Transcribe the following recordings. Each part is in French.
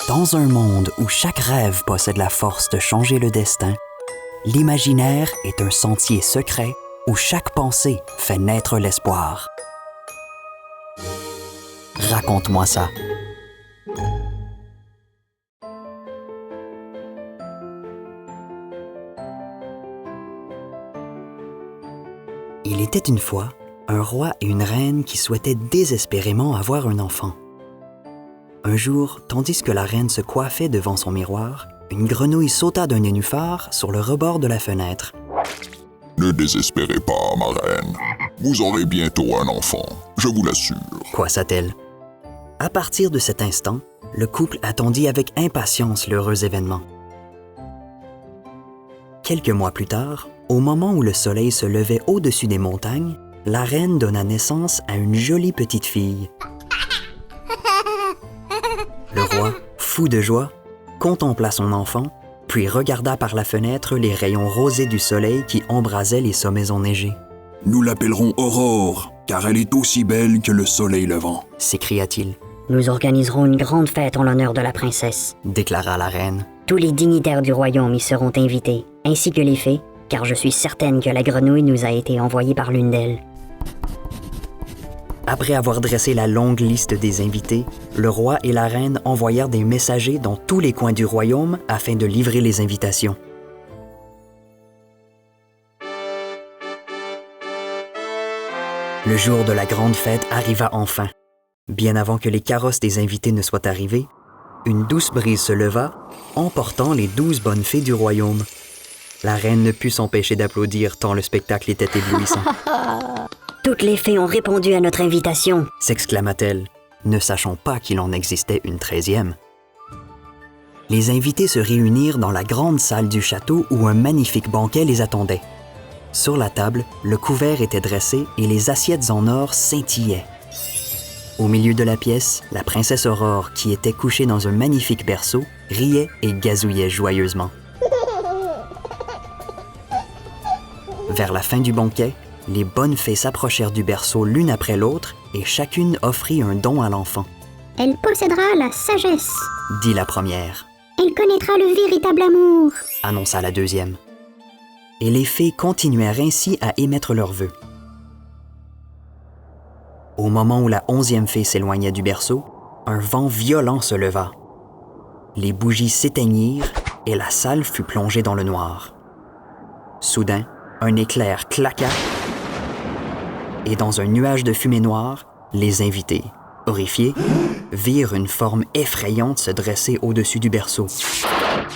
Dans un monde où chaque rêve possède la force de changer le destin, l'imaginaire est un sentier secret où chaque pensée fait naître l'espoir. Raconte-moi ça. Il était une fois un roi et une reine qui souhaitaient désespérément avoir un enfant. Un jour, tandis que la reine se coiffait devant son miroir, une grenouille sauta d'un nénuphar sur le rebord de la fenêtre. « Ne désespérez pas, ma reine. Vous aurez bientôt un enfant, je vous l'assure. » Coissa-t-elle. À partir de cet instant, le couple attendit avec impatience l'heureux événement. Quelques mois plus tard, au moment où le soleil se levait au-dessus des montagnes, la reine donna naissance à une jolie petite fille. Le roi, fou de joie, contempla son enfant, puis regarda par la fenêtre les rayons rosés du soleil qui embrasaient les sommets enneigés. « Nous l'appellerons Aurore, car elle est aussi belle que le soleil levant. » s'écria-t-il. « Nous organiserons une grande fête en l'honneur de la princesse. » déclara la reine. « Tous les dignitaires du royaume y seront invités, ainsi que les fées, car je suis certaine que la grenouille nous a été envoyée par l'une d'elles. » Après avoir dressé la longue liste des invités, le roi et la reine envoyèrent des messagers dans tous les coins du royaume afin de livrer les invitations. Le jour de la grande fête arriva enfin. Bien avant que les carrosses des invités ne soient arrivés, une douce brise se leva, emportant les 12 bonnes fées du royaume. La reine ne put s'empêcher d'applaudir tant le spectacle était éblouissant. « Toutes les fées ont répondu à notre invitation !» s'exclama-t-elle, ne sachant pas qu'il en existait une 13e. Les invités se réunirent dans la grande salle du château où un magnifique banquet les attendait. Sur la table, le couvert était dressé et les assiettes en or scintillaient. Au milieu de la pièce, la princesse Aurore, qui était couchée dans un magnifique berceau, riait et gazouillait joyeusement. Vers la fin du banquet, les bonnes fées s'approchèrent du berceau l'une après l'autre et chacune offrit un don à l'enfant. « Elle possédera la sagesse, » dit la première. « Elle connaîtra le véritable amour, » annonça la deuxième. Et les fées continuèrent ainsi à émettre leurs vœux. Au moment où la 11e fée s'éloignait du berceau, un vent violent se leva. Les bougies s'éteignirent et la salle fut plongée dans le noir. Soudain, un éclair claqua et dans un nuage de fumée noire, les invités, horrifiés, virent une forme effrayante se dresser au-dessus du berceau.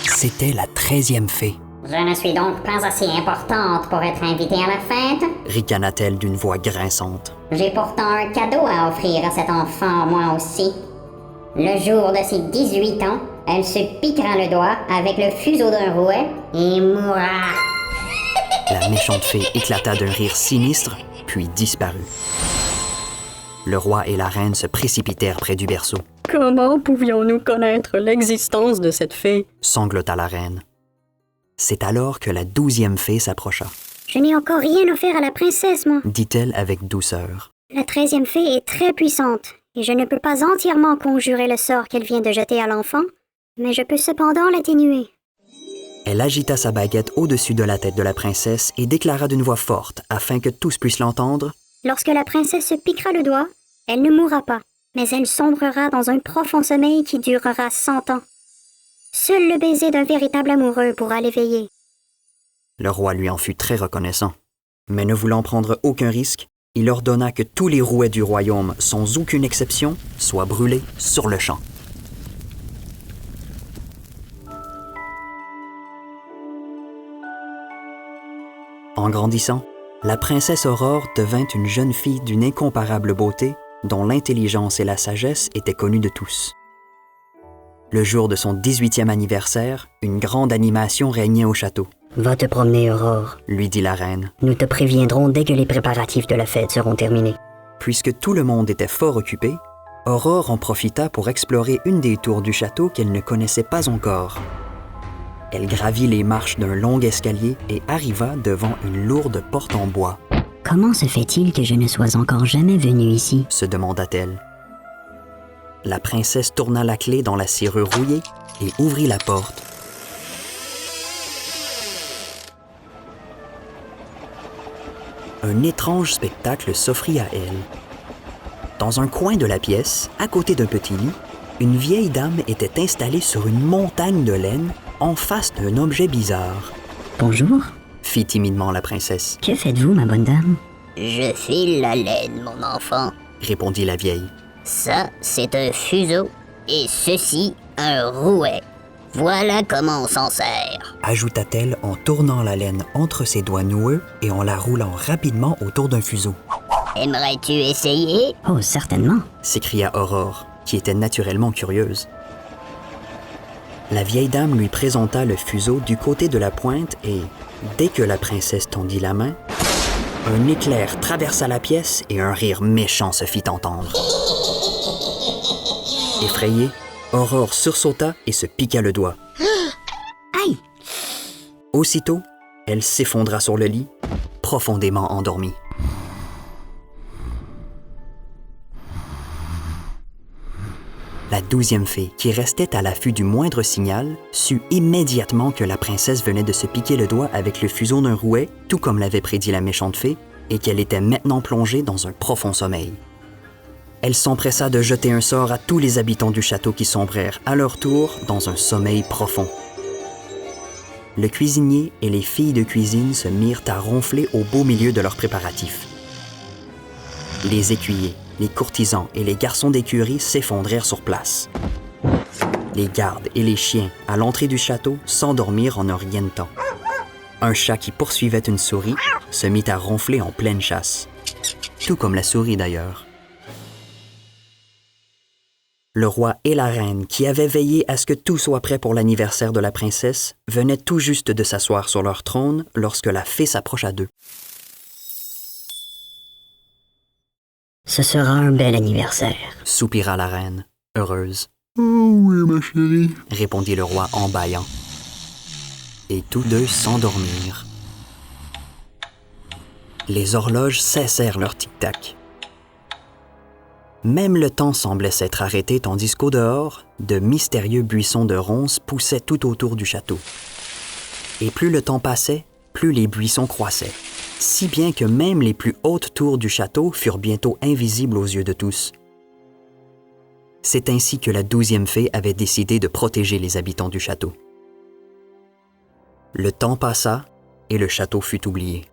C'était la 13e fée. « Je ne suis donc pas assez importante pour être invitée à la fête? » ricana-t-elle d'une voix grinçante. « J'ai pourtant un cadeau à offrir à cet enfant, moi aussi. Le jour de ses 18 ans, elle se piquera le doigt avec le fuseau d'un rouet et mourra. » La méchante fée éclata d'un rire sinistre, puis disparut. Le roi et la reine se précipitèrent près du berceau. « Comment pouvions-nous connaître l'existence de cette fée? » sanglota la reine. C'est alors que la 12e fée s'approcha. « Je n'ai encore rien offert à la princesse, moi, » dit-elle avec douceur. « La 13e fée est très puissante, et je ne peux pas entièrement conjurer le sort qu'elle vient de jeter à l'enfant, mais je peux cependant l'atténuer. » Elle agita sa baguette au-dessus de la tête de la princesse et déclara d'une voix forte, afin que tous puissent l'entendre. « Lorsque la princesse se piquera le doigt, elle ne mourra pas, mais elle sombrera dans un profond sommeil qui durera 100 ans. Seul le baiser d'un véritable amoureux pourra l'éveiller. » Le roi lui en fut très reconnaissant. Mais ne voulant prendre aucun risque, il ordonna que tous les rouets du royaume, sans aucune exception, soient brûlés sur le champ. En grandissant, la princesse Aurore devint une jeune fille d'une incomparable beauté dont l'intelligence et la sagesse étaient connues de tous. Le jour de son 18e anniversaire, une grande animation régnait au château. « Va te promener, Aurore, » lui dit la reine. « Nous te préviendrons dès que les préparatifs de la fête seront terminés. » Puisque tout le monde était fort occupé, Aurore en profita pour explorer une des tours du château qu'elle ne connaissait pas encore. Elle gravit les marches d'un long escalier et arriva devant une lourde porte en bois. « Comment se fait-il que je ne sois encore jamais venue ici? » se demanda-t-elle. la princesse tourna la clé dans la serrure rouillée et ouvrit la porte. Un étrange spectacle s'offrit à elle. Dans un coin de la pièce, à côté d'un petit lit, une vieille dame était installée sur une montagne de laine en face d'un objet bizarre. « Bonjour, Fit timidement la princesse. que faites-vous, ma bonne dame? » « Je file la laine, mon enfant. Répondit la vieille. Ça, c'est un fuseau, et ceci, un rouet. Voilà comment on s'en sert. » Ajouta-t-elle en tournant la laine entre ses doigts noueux et en la roulant rapidement autour d'un fuseau. Aimerais-tu essayer? Oh, certainement. S'écria Aurore, qui était naturellement curieuse. La vieille dame lui présenta le fuseau du côté de la pointe et, dès que la princesse tendit la main, un éclair traversa la pièce et un rire méchant se fit entendre. Effrayée, Aurore sursauta et se piqua le doigt. Aïe! Aussitôt, elle s'effondra sur le lit, profondément endormie. La 12e fée, qui restait à l'affût du moindre signal, sut immédiatement que la princesse venait de se piquer le doigt avec le fuseau d'un rouet, tout comme l'avait prédit la méchante fée, et qu'elle était maintenant plongée dans un profond sommeil. Elle s'empressa de jeter un sort à tous les habitants du château qui sombrèrent, à leur tour, dans un sommeil profond. Le cuisinier et les filles de cuisine se mirent à ronfler au beau milieu de leurs préparatifs. Les écuyers, les courtisans et les garçons d'écurie s'effondrèrent sur place. Les gardes et les chiens à l'entrée du château s'endormirent en un rien de temps. Un chat qui poursuivait une souris se mit à ronfler en pleine chasse. Tout comme la souris d'ailleurs. Le roi et la reine, qui avaient veillé à ce que tout soit prêt pour l'anniversaire de la princesse, venaient tout juste de s'asseoir sur leur trône lorsque la fée s'approcha d'eux. « Ce sera un bel anniversaire. » Soupira la reine, heureuse. « Oh oui, ma chérie. » Répondit le roi en bâillant. Et tous deux s'endormirent. Les horloges cessèrent leur tic-tac. Même le temps semblait s'être arrêté tandis qu'au dehors, de mystérieux buissons de ronces poussaient tout autour du château. Et plus le temps passait, plus les buissons croissaient, si bien que même les plus hautes tours du château furent bientôt invisibles aux yeux de tous. C'est ainsi que la 12e fée avait décidé de protéger les habitants du château. Le temps passa et le château fut oublié.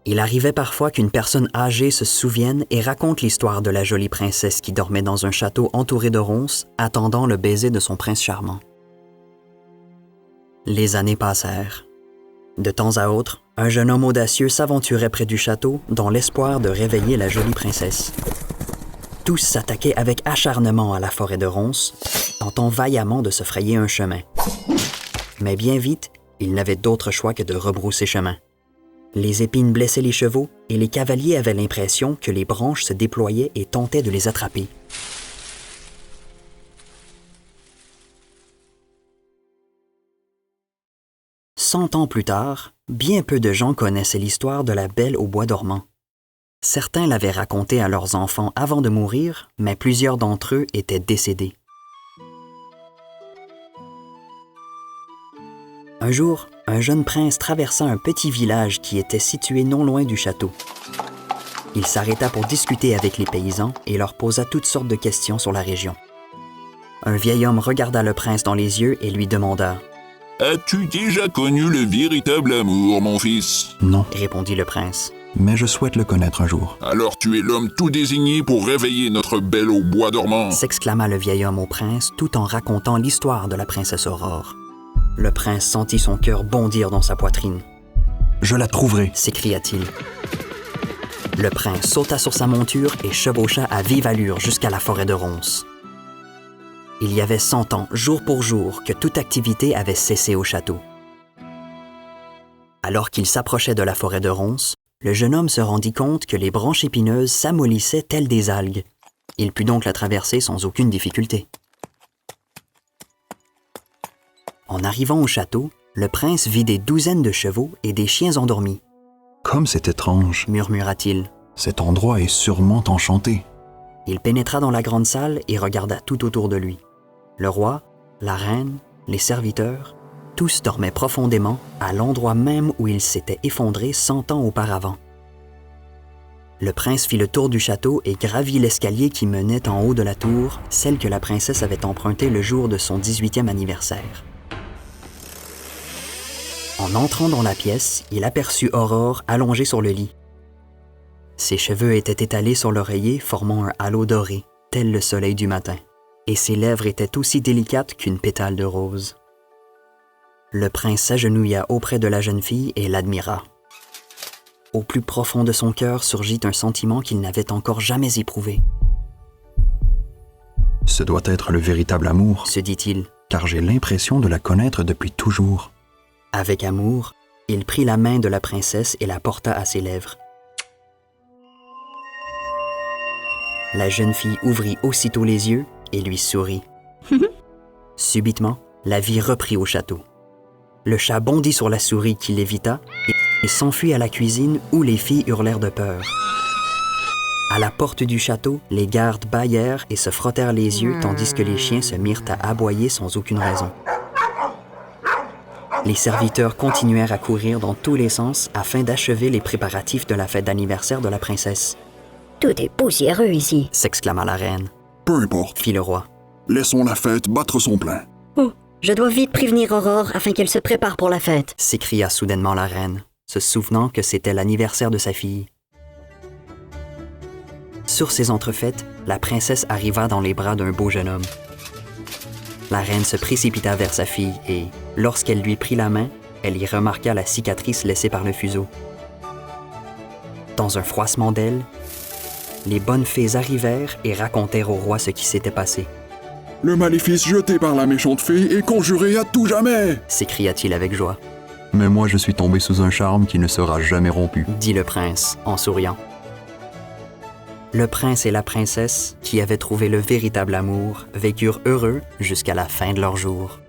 Il arrivait parfois qu'une personne âgée se souvienne et raconte l'histoire de la jolie princesse qui dormait dans un château entouré de ronces, attendant le baiser de son prince charmant. Les années passèrent. De temps à autre, un jeune homme audacieux s'aventurait près du château dans l'espoir de réveiller la jolie princesse. Tous s'attaquaient avec acharnement à la forêt de ronces, tentant vaillamment de se frayer un chemin. Mais bien vite, ils n'avaient d'autre choix que de rebrousser chemin. Les épines blessaient les chevaux et les cavaliers avaient l'impression que les branches se déployaient et tentaient de les attraper. Cent ans plus tard, bien peu de gens connaissaient l'histoire de la Belle au bois dormant. Certains l'avaient racontée à leurs enfants avant de mourir, mais plusieurs d'entre eux étaient décédés. Un jour, un jeune prince traversa un petit village qui était situé non loin du château. Il s'arrêta pour discuter avec les paysans et leur posa toutes sortes de questions sur la région. Un vieil homme regarda le prince dans les yeux et lui demanda « As-tu déjà connu le véritable amour, mon fils ?» ?»« Non, répondit le prince. Mais je souhaite le connaître un jour. »« Alors tu es l'homme tout désigné pour réveiller notre Belle au bois dormant. » s'exclama le vieil homme au prince tout en racontant l'histoire de la princesse Aurore. Le prince sentit son cœur bondir dans sa poitrine. « Je la trouverai !» s'écria-t-il. Le prince sauta sur sa monture et chevaucha à vive allure jusqu'à la forêt de ronces. Il y avait 100 ans, jour pour jour, que toute activité avait cessé au château. Alors qu'il s'approchait de la forêt de ronces, le jeune homme se rendit compte que les branches épineuses s'amollissaient telles des algues. Il put donc la traverser sans aucune difficulté. En arrivant au château, le prince vit des douzaines de chevaux et des chiens endormis. « Comme c'est étrange, » murmura-t-il. « Cet endroit est sûrement enchanté. » Il pénétra dans la grande salle et regarda tout autour de lui. Le roi, la reine, les serviteurs, tous dormaient profondément à l'endroit même où ils s'étaient effondrés 100 ans auparavant. Le prince fit le tour du château et gravit l'escalier qui menait en haut de la tour, celle que la princesse avait empruntée le jour de son 18e anniversaire. En entrant dans la pièce, il aperçut Aurore allongée sur le lit. Ses cheveux étaient étalés sur l'oreiller, formant un halo doré, tel le soleil du matin, et ses lèvres étaient aussi délicates qu'une pétale de rose. Le prince s'agenouilla auprès de la jeune fille et l'admira. Au plus profond de son cœur surgit un sentiment qu'il n'avait encore jamais éprouvé. Ce doit être le véritable amour, Se dit-il. car j'ai l'impression de la connaître depuis toujours. Avec amour, il prit la main de la princesse et la porta à ses lèvres. La jeune fille ouvrit aussitôt les yeux et lui sourit. Subitement, la vie reprit au château. Le chat bondit sur la souris qui l'évita et s'enfuit à la cuisine où les filles hurlèrent de peur. À la porte du château, les gardes bâillèrent et se frottèrent les yeux tandis que les chiens se mirent à aboyer sans aucune raison. Les serviteurs continuèrent à courir dans tous les sens afin d'achever les préparatifs de la fête d'anniversaire de la princesse. « Tout est poussiéreux ici. » S'exclama la reine, Peu importe, fit le roi. laissons la fête battre son plein. Oh, je dois vite prévenir Aurore afin qu'elle se prépare pour la fête. S'écria soudainement la reine, se souvenant que c'était l'anniversaire de sa fille. Sur ces entrefaites, la princesse arriva dans les bras d'un beau jeune homme. La reine se précipita vers sa fille et, lorsqu'elle lui prit la main, elle y remarqua la cicatrice laissée par le fuseau. Dans un froissement d'ailes, les bonnes fées arrivèrent et racontèrent au roi ce qui s'était passé. « Le maléfice jeté par la méchante fée est conjuré à tout jamais !» s'écria-t-il avec joie, Mais moi, je suis tombé sous un charme qui ne sera jamais rompu. dit le prince en souriant. Le prince et la princesse, qui avaient trouvé le véritable amour, vécurent heureux jusqu'à la fin de leurs jours.